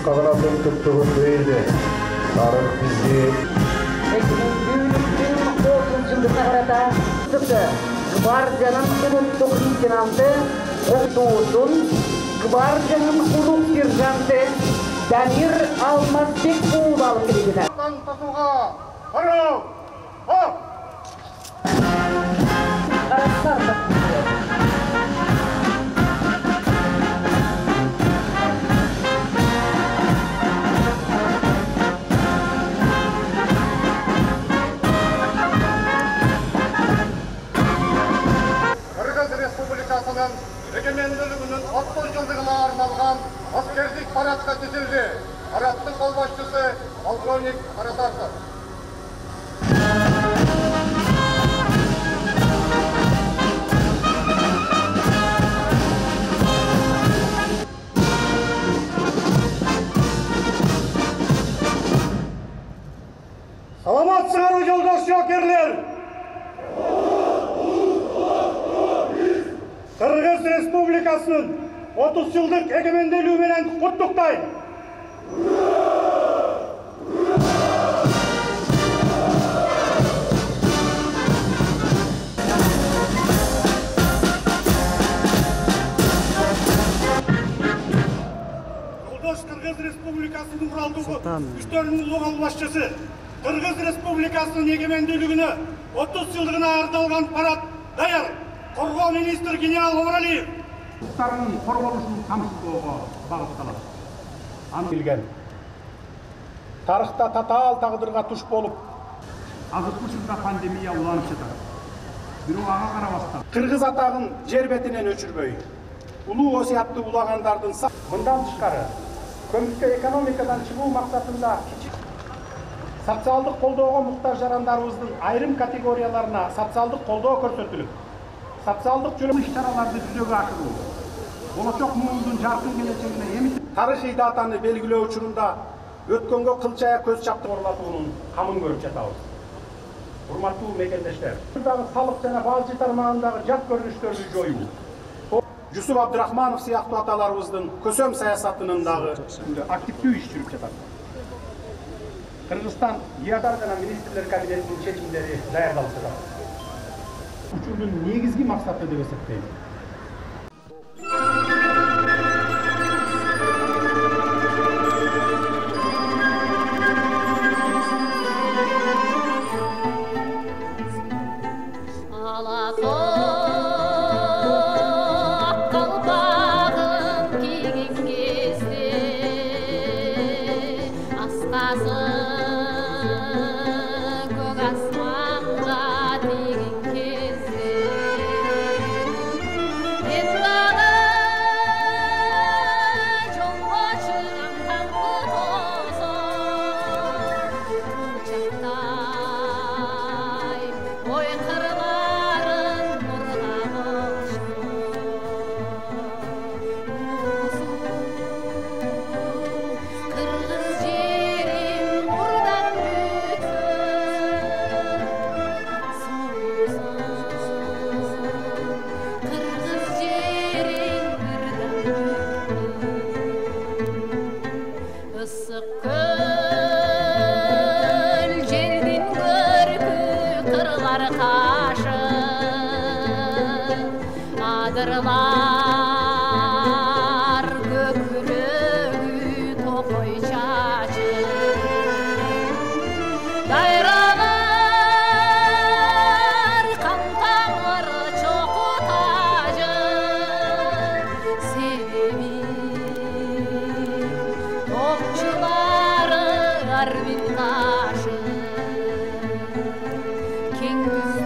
сағынатын күттігін бейді. Тарих бізге. Экономдүүлүктүн 30 жылдыгына карата гвардиянын улуттук лейтенанты Октуусун, гвардиянын улук сержанты Дамир Алмазбек уулу алып келгиле. Республикасының егеменділігінің 30 жылдығына арналған аскердік парадқа түзілді. Парадтың қолбасшысы полковник Қаратарқов. Саламатсыңар жолдас жокерлер! Кыргыз Республикасының 30 жылдық егеменділігі менен құттықтайм. Жолдош Кыргыз Республикасының Уралдығы күштерінің ұлы қолбасшысы Кыргыз Республикасының егеменділігіне 30 жылдығына арналған парад даяр. Қорғау министр генерал Омаралиев. Ұлттарының қорғалышын қамсыздауға бағытталады. Келген. Тарихта татал тағдырға туш болып. Азыркы жылда пандемия уланып жатат. Бирок ага карабастан. Кыргыз атағын жер бетинен өчүрбөй. Улуу осуятты улагандардын мындан тышкары көмүккө экономикадан чыгуу максатында социалдык колдоого муктаж жарандарыбыздын айрым категорияларына социалдык колдоо көрсөтүлүп, социалдык жөнөкөй иш-чараларды жүзөгө ашыруу, болочок муунун жаркын келечегине эми тарыхый датаны белгилөө учурунда өткөнгө кылчая көз чаптырып орлатуунун камын көрүп жатабыз. Урматтуу мекендештер, дагы салык жана бажы тармагындагы жат көрүнүштөрдү жоюу, Жусуп Абдрахманов сыяктуу аталарыбыздын көсөм саясатынын дагы активдүү иш жүрүп жатат. Кыргызстан ИАДар жана министрлер кабинетинин чечимдери даярдалып жатат. Учурдун негизги максаты деп эсептейм. Kırgız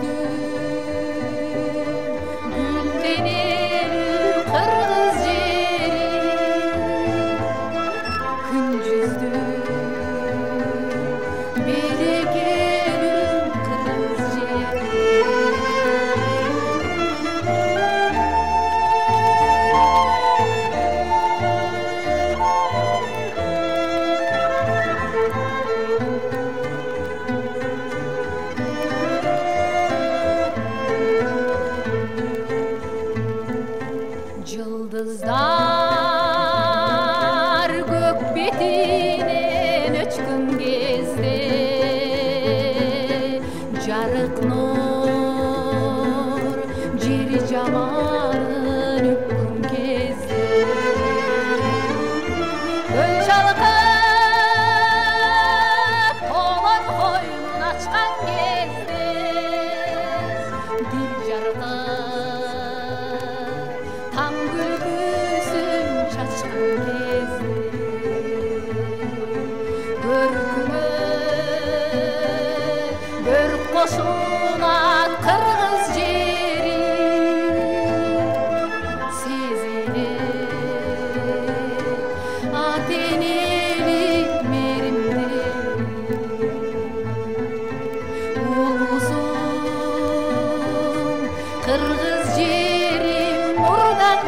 жарык нур жери жаман өпкөн кезде көл шалкып тоолор койнун ачкан кезде дил жаркып таң күлкүсүн чачкан кезде көркүмө көрүп кошулат кыргыз жери сезилет ата энелик мээримде улуусуң кыргыз жерим нурдан